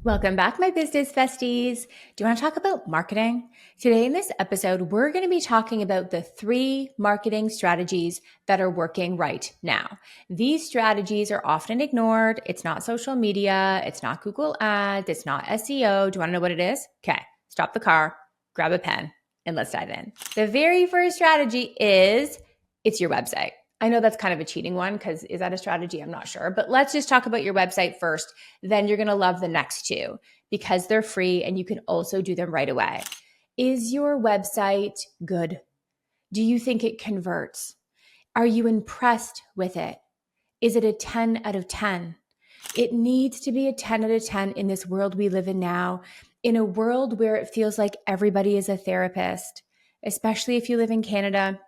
Welcome back, my business besties. Do you want to talk about marketing? Today, in this episode, we're going to be talking about the 3 marketing strategies that are working right now. These strategies are often ignored. It's not social media, it's not Google Ads, it's not SEO. Do you want to know what it is? Okay, stop the car, grab a pen, and let's dive in. The very first strategy is it's your website. I know that's kind of a cheating one because is that a strategy? I'm not sure. But let's just talk about your website first. Then you're going to love the next 2 because they're free and you can also do them right away. Is your website good? Do you think it converts? Are you impressed with it? Is it a 10 out of 10? It needs to be a 10 out of 10 in this world we live in now, in a world where it feels like everybody is a therapist, especially if you live in Canada.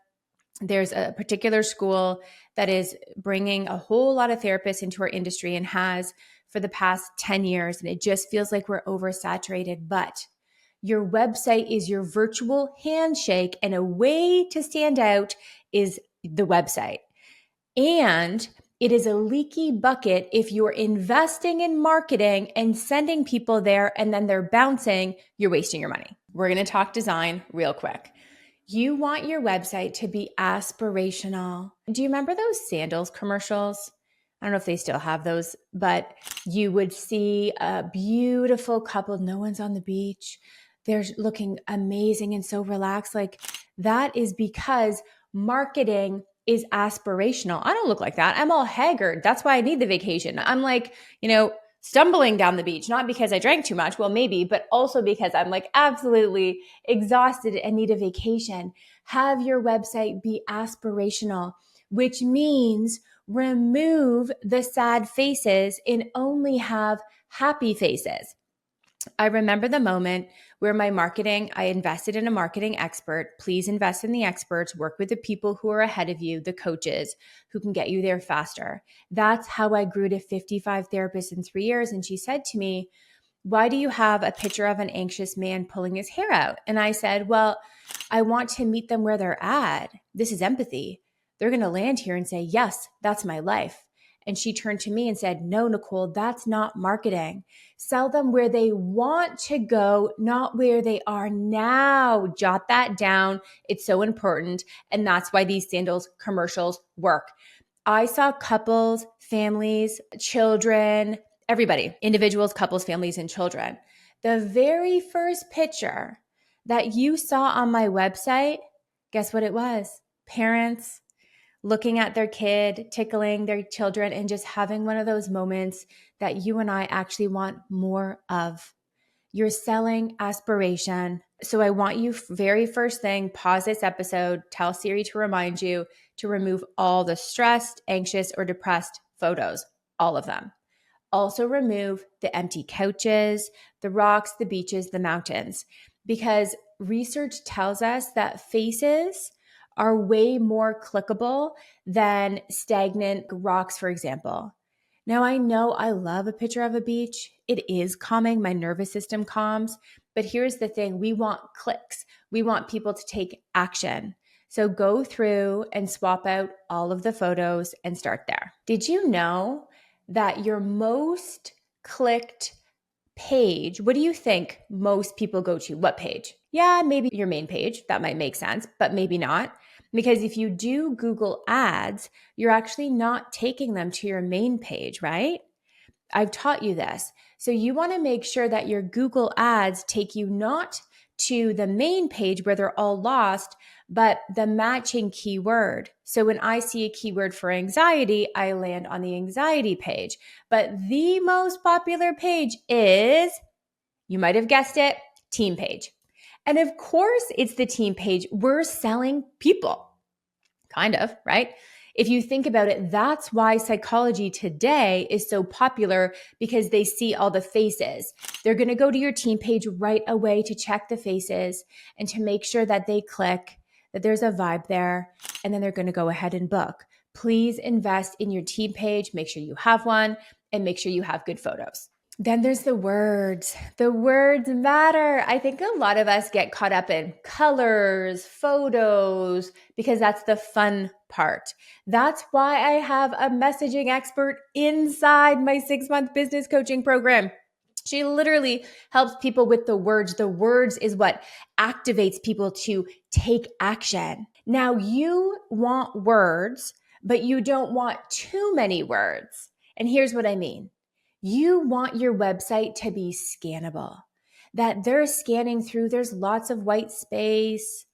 There's a particular school that is bringing a whole lot of therapists into our industry and has for the past 10 years. And it just feels like we're oversaturated. But your website is your virtual handshake, and a way to stand out is the website. And it is a leaky bucket if you're investing in marketing and sending people there and then they're bouncing, you're wasting your money. We're going to talk design real quick. You want your website to be aspirational. Do you remember those sandals commercials? I don't know if they still have those, but you would see a beautiful couple. No one's on the beach. They're looking amazing and so relaxed. Like that is because marketing is aspirational. I don't look like that. I'm all haggard. That's why I need the vacation. I'm like, stumbling down the beach, not because I drank too much, well, maybe, but also because I'm like absolutely exhausted and need a vacation. Have your website be aspirational, which means remove the sad faces and only have happy faces. I remember the moment where I invested in a marketing expert. Please invest in the experts, work with the people who are ahead of you, the coaches who can get you there faster. That's how I grew to 55 therapists in 3 years. And she said to me, why do you have a picture of an anxious man pulling his hair out? And I said, well, I want to meet them where they're at. This is empathy. They're going to land here and say, yes, that's my life. And she turned to me and said, no, Nicole, that's not marketing. Sell them where they want to go, not where they are now. Jot that down. It's so important. And that's why these sandals commercials work. I saw couples, families, children, everybody, individuals, couples, families, and children. The very first picture that you saw on my website, guess what it was? Parents looking at their kid, tickling their children, and just having one of those moments that you and I actually want more of. You're selling aspiration. So I want you, very first thing, pause this episode, tell Siri to remind you to remove all the stressed, anxious, or depressed photos, all of them. Also remove the empty couches, the rocks, the beaches, the mountains, because research tells us that faces are way more clickable than stagnant rocks, for example. Now, I know I love a picture of a beach. It is calming. My nervous system calms. But here's the thing. We want clicks. We want people to take action. So go through and swap out all of the photos and start there. Did you know that your most clicked page, what do you think most people go to? What page? Yeah, maybe your main page. That might make sense, but maybe not. Because if you do Google Ads, you're actually not taking them to your main page, right? I've taught you this. So you want to make sure that your Google Ads take you not to the main page where they're all lost, but the matching keyword. So when I see a keyword for anxiety, I land on the anxiety page. But the most popular page is, you might have guessed it, team page. And of course, it's the team page. We're selling people, kind of, right? If you think about it, that's why Psychology Today is so popular, because they see all the faces. They're going to go to your team page right away to check the faces and to make sure that they click, that there's a vibe there, and then they're going to go ahead and book. Please invest in your team page. Make sure you have one and make sure you have good photos. Then there's the words. The words matter. I think a lot of us get caught up in colors, photos, because that's the fun part. That's why I have a messaging expert inside my 6-month business coaching program. She literally helps people with the words. The words is what activates people to take action. Now, you want words, but you don't want too many words. And here's what I mean. You want your website to be scannable, that they're scanning through, there's lots of white space.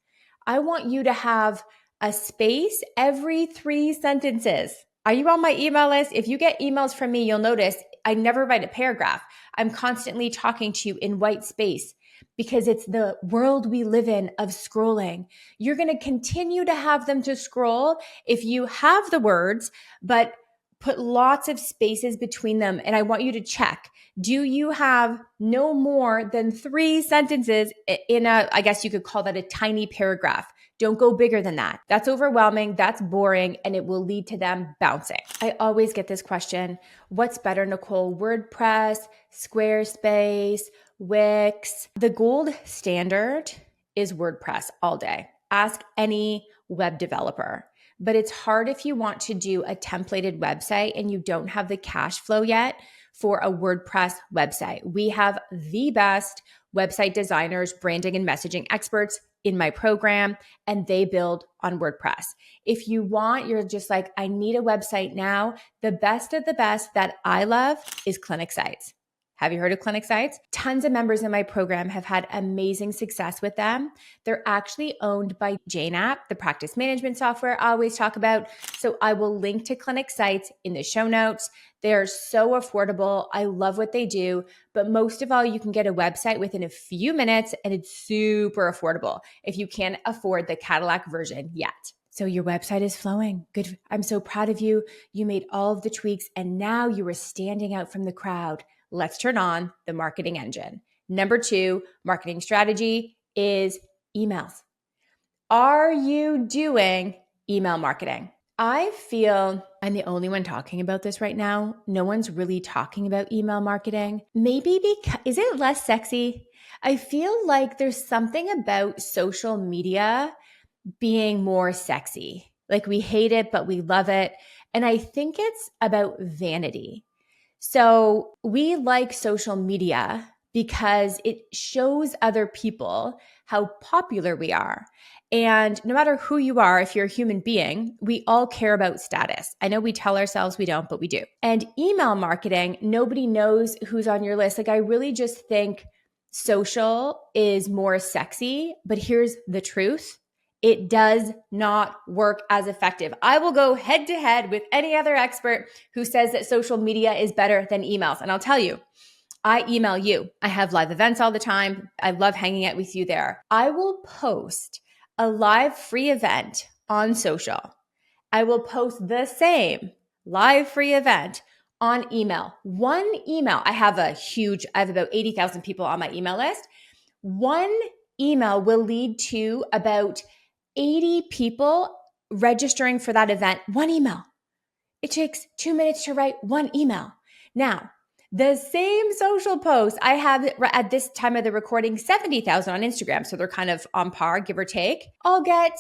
I want you to have a space every 3 sentences. Are you on my email list? If you get emails from me, you'll notice I never write a paragraph. I'm constantly talking to you in white space because it's the world we live in of scrolling. You're going to continue to have them to scroll if you have the words, but put lots of spaces between them. And I want you to check. Do you have no more than 3 sentences in I guess you could call that a tiny paragraph? Don't go bigger than that. That's overwhelming. That's boring. And it will lead to them bouncing. I always get this question. What's better, Nicole? WordPress, Squarespace, Wix? The gold standard is WordPress all day. Ask any web developer. But it's hard if you want to do a templated website and you don't have the cash flow yet for a WordPress website. We have the best website designers, branding and messaging experts in my program, and they build on WordPress. If you want, you're just like, I need a website now. The best of the best that I love is clinic sites. Have you heard of clinic sites? Tons of members in my program have had amazing success with them. They're actually owned by JaneApp, the practice management software I always talk about. So I will link to clinic sites in the show notes. They're so affordable. I love what they do. But most of all, you can get a website within a few minutes and it's super affordable if you can't afford the Cadillac version yet. So your website is flowing. Good. I'm so proud of you. You made all of the tweaks and now you are standing out from the crowd. Let's turn on the marketing engine. Number 2, marketing strategy is emails. Are you doing email marketing? I feel I'm the only one talking about this right now. No one's really talking about email marketing. Maybe because, is it less sexy? I feel like there's something about social media being more sexy. Like we hate it, but we love it. And I think it's about vanity. So we like social media because it shows other people how popular we are. And no matter who you are, if you're a human being, we all care about status. I know we tell ourselves we don't, but we do. And email marketing, nobody knows who's on your list. Like I really just think social is more sexy, but here's the truth. It does not work as effective. I will go head to head with any other expert who says that social media is better than emails. And I'll tell you, I email you. I have live events all the time. I love hanging out with you there. I will post a live free event on social. I will post the same live free event on email. One email. I have about 80,000 people on my email list. One email will lead to about 80 people registering for that event. One email. It takes 2 minutes to write one email. Now, the same social post I have at this time of the recording, 70,000 on Instagram. So they're kind of on par, give or take. I'll get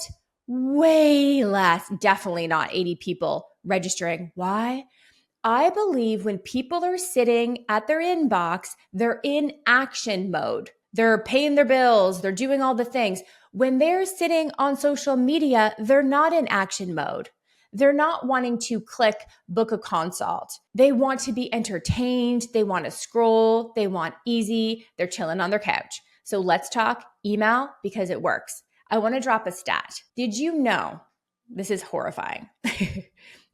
way less, definitely not 80 people registering. Why? I believe when people are sitting at their inbox, they're in action mode. They're paying their bills. They're doing all the things. When they're sitting on social media, they're not in action mode. They're not wanting to click book a consult. They want to be entertained. They want to scroll. They want easy. They're chilling on their couch. So let's talk email because it works. I want to drop a stat. Did you know, this is horrifying,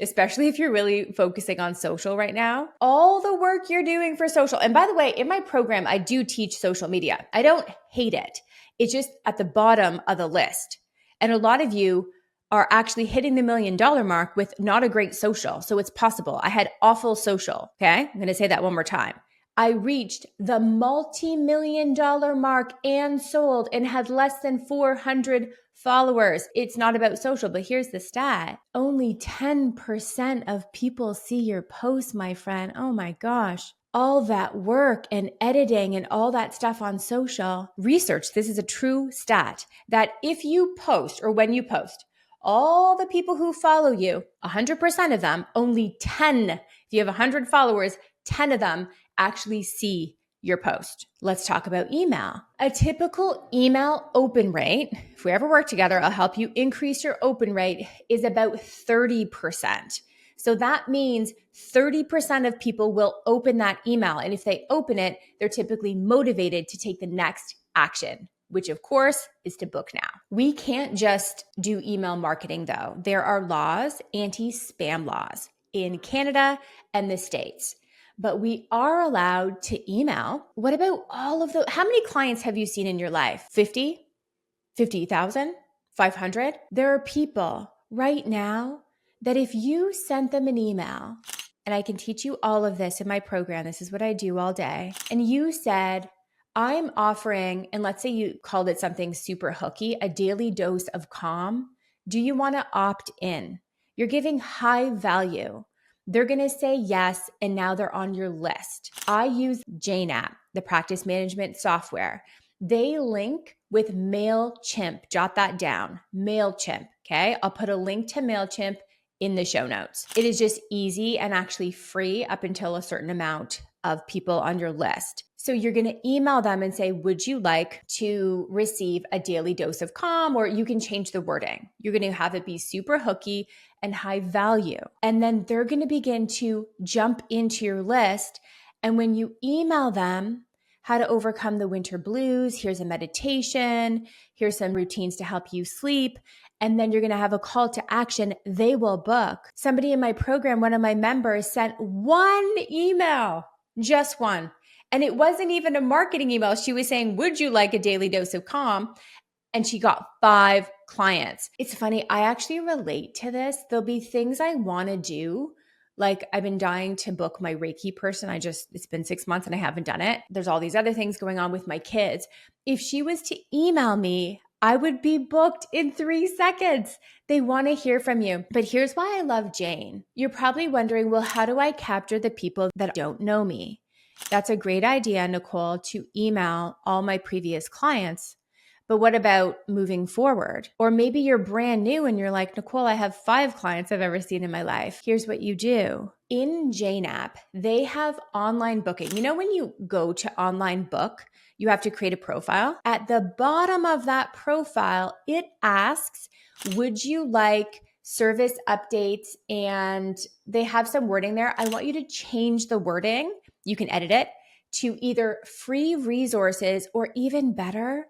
especially if you're really focusing on social right now, all the work you're doing for social. And by the way, in my program, I do teach social media. I don't hate it. It's just at the bottom of the list. And a lot of you are actually hitting the $1 million mark with not a great social. So it's possible. I had awful social. Okay. I'm going to say that one more time. I reached the multi-million-dollar mark and sold and had less than 400 followers. It's not about social, but here's the stat. Only 10% of people see your posts, my friend. Oh my gosh. All that work and editing and all that stuff on social. Research, this is a true stat, that if you post or when you post, all the people who follow you, 100% of them, only 10, if you have 100 followers, 10 of them actually see your post. Let's talk about email. A typical email open rate, if we ever work together, I'll help you increase your open rate, is about 30%. So that means 30% of people will open that email. And if they open it, they're typically motivated to take the next action, which of course is to book now. We can't just do email marketing though. There are laws, anti-spam laws in Canada and the States. But we are allowed to email. What about all of how many clients have you seen in your life? 50? 50,000? 500? There are people right now that if you sent them an email, and I can teach you all of this in my program, this is what I do all day, and you said, I'm offering, and let's say you called it something super hooky, a daily dose of calm. Do you want to opt in? You're giving high value. They're going to say yes, and now they're on your list. I use JaneApp, the practice management software. They link with MailChimp. Jot that down. MailChimp. Okay. I'll put a link to MailChimp in the show notes. It is just easy and actually free up until a certain amount of people on your list. So you're going to email them and say, would you like to receive a daily dose of calm? Or you can change the wording. You're going to have it be super hooky and high value. And then they're going to begin to jump into your list. And when you email them, how to overcome the winter blues, here's a meditation, here's some routines to help you sleep, and then you're going to have a call to action, they will book. Somebody in my program, one of my members, sent one email, just one. And it wasn't even a marketing email. She was saying, would you like a daily dose of calm? And she got 5 clients. It's funny. I actually relate to this. There'll be things I want to do. Like I've been dying to book my Reiki person. It's been 6 months and I haven't done it. There's all these other things going on with my kids. If she was to email me, I would be booked in 3 seconds. They want to hear from you. But here's why I love Jane. You're probably wondering, well, how do I capture the people that don't know me? That's a great idea, Nicole, to email all my previous clients. But what about moving forward? Or maybe you're brand new and you're like, Nicole, I have 5 clients I've ever seen in my life. Here's what you do. In JaneApp, they have online booking. You know, when you go to online book, you have to create a profile. At the bottom of that profile, it asks, would you like service updates? And they have some wording there. I want you to change the wording. You can edit it to either free resources or even better,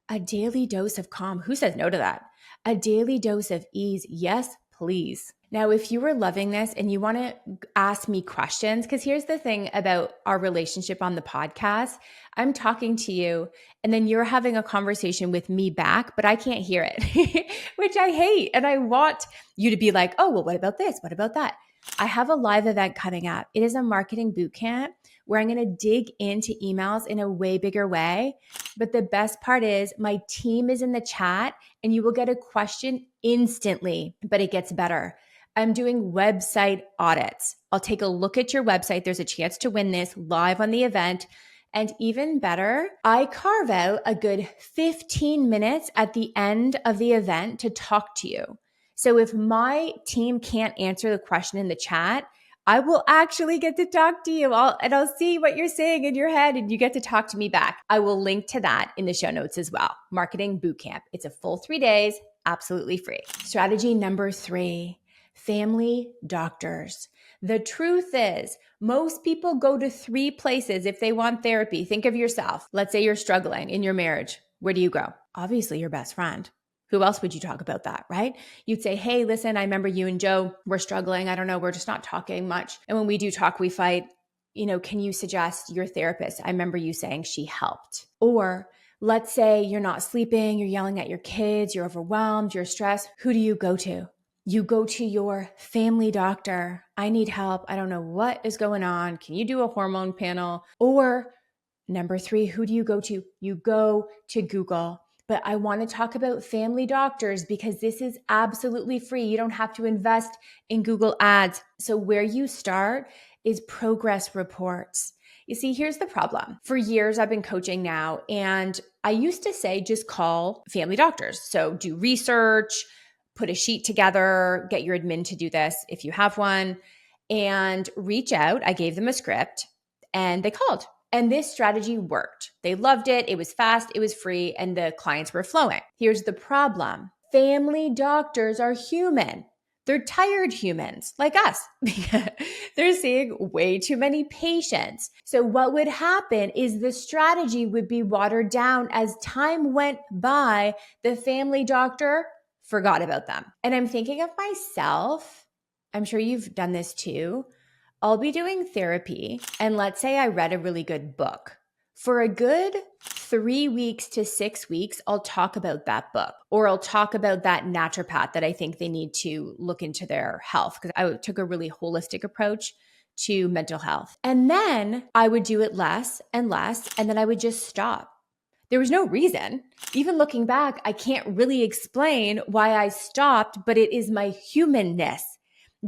a daily dose of calm. Who says no to that? A daily dose of ease. Yes, please. Now, if you were loving this and you want to ask me questions, because here's the thing about our relationship on the podcast, I'm talking to you and then you're having a conversation with me back, but I can't hear it, which I hate. And I want you to be like, oh, well, what about this? What about that? I have a live event coming up. It is a marketing boot camp where I'm going to dig into emails in a way bigger way. But the best part is my team is in the chat and you will get a question instantly, but it gets better. I'm doing website audits. I'll take a look at your website. There's a chance to win this live on the event. And even better, I carve out a good 15 minutes at the end of the event to talk to you. So if my team can't answer the question in the chat, I will actually get to talk to you. I'll see what you're saying in your head and you get to talk to me back. I will link to that in the show notes as well. Marketing Bootcamp. It's a full 3 days, absolutely free. Strategy number 3, family doctors. The truth is, most people go to 3 places if they want therapy. Think of yourself. Let's say you're struggling in your marriage. Where do you go? Obviously, your best friend. Who else would you talk about that, right? You'd say, hey, listen, I remember you and Joe were struggling. I don't know, we're just not talking much. And when we do talk, we fight. Can you suggest your therapist? I remember you saying she helped. Or let's say you're not sleeping, you're yelling at your kids, you're overwhelmed, you're stressed. Who do you go to? You go to your family doctor. I need help. I don't know what is going on. Can you do a hormone panel? Or number 3, who do you go to? You go to Google. But I want to talk about family doctors because this is absolutely free. You don't have to invest in Google Ads. So where you start is progress reports. You see, here's the problem. For years, I've been coaching now, and I used to say, just call family doctors. So do research, put a sheet together, get your admin to do this if you have one, and reach out. I gave them a script and they called. And this strategy worked. They loved it. It was fast, it was free, and the clients were flowing. Here's the problem. Family doctors are human. They're tired humans like us. They're seeing way too many patients. So what would happen is the strategy would be watered down as time went by. The family doctor forgot about them. And I'm thinking of myself. I'm sure you've done this too. I'll be doing therapy, and let's say I read a really good book. For a good 3 weeks to 6 weeks, I'll talk about that book, or I'll talk about that naturopath that I think they need to look into their health, because I took a really holistic approach to mental health. And then I would do it less and less, and then I would just stop. There was no reason. Even looking back, I can't really explain why I stopped, but it is my humanness.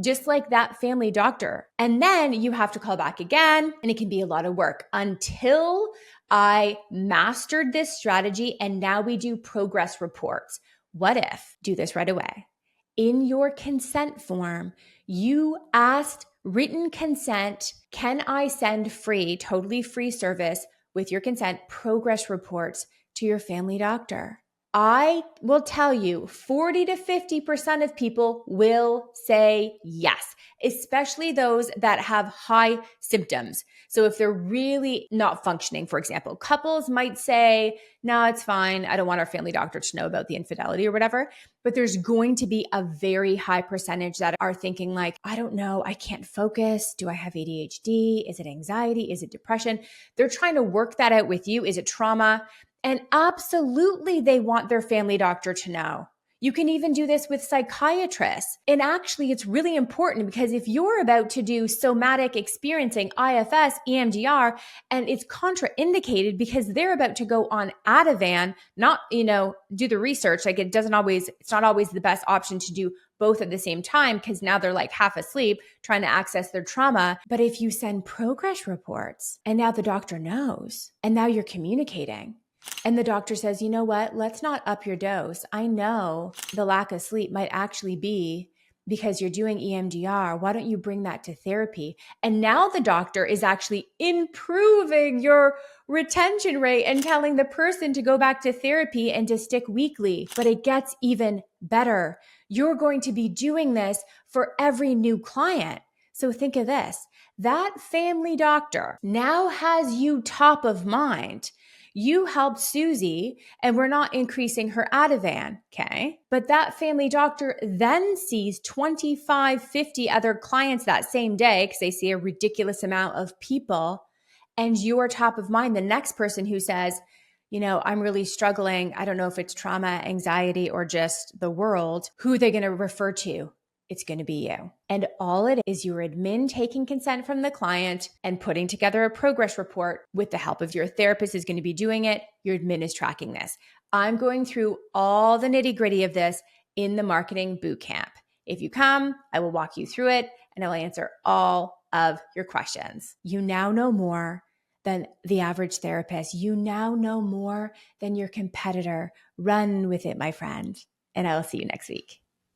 Just like that family doctor. And then you have to call back again, and it can be a lot of work until I mastered this strategy. And now we do progress reports. What if, do this right away. In your consent form, you asked written consent, can I send free, totally free service with your consent progress reports to your family doctor? I will tell you 40 to 50% of people will say yes, especially those that have high symptoms. So if they're really not functioning, for example, couples might say, no, it's fine. I don't want our family doctor to know about the infidelity or whatever. But there's going to be a very high percentage that are thinking like, I don't know, I can't focus. Do I have ADHD? Is it anxiety? Is it depression? They're trying to work that out with you. Is it trauma? And absolutely, they want their family doctor to know. You can even do this with psychiatrists. And actually, it's really important because if you're about to do somatic experiencing, IFS, EMDR, and it's contraindicated because they're about to go on Ativan, not, do the research. Like it's not always the best option to do both at the same time because now they're like half asleep trying to access their trauma. But if you send progress reports and now the doctor knows and now you're communicating, and the doctor says, you know what, let's not up your dose. I know the lack of sleep might actually be because you're doing EMDR. Why don't you bring that to therapy? And now the doctor is actually improving your retention rate and telling the person to go back to therapy and to stick weekly. But it gets even better. You're going to be doing this for every new client. So think of this. That family doctor now has you top of mind. You helped Susie and we're not increasing her Ativan, okay? But that family doctor then sees 25, 50 other clients that same day because they see a ridiculous amount of people and you're top of mind. The next person who says, I'm really struggling. I don't know if it's trauma, anxiety, or just the world. Who are they going to refer to? It's going to be you. And all it is your admin taking consent from the client and putting together a progress report with the help of your therapist is going to be doing it. Your admin is tracking this. I'm going through all the nitty gritty of this in the marketing bootcamp. If you come, I will walk you through it and I will answer all of your questions. You now know more than the average therapist. You now know more than your competitor. Run with it, my friend. And I will see you next week.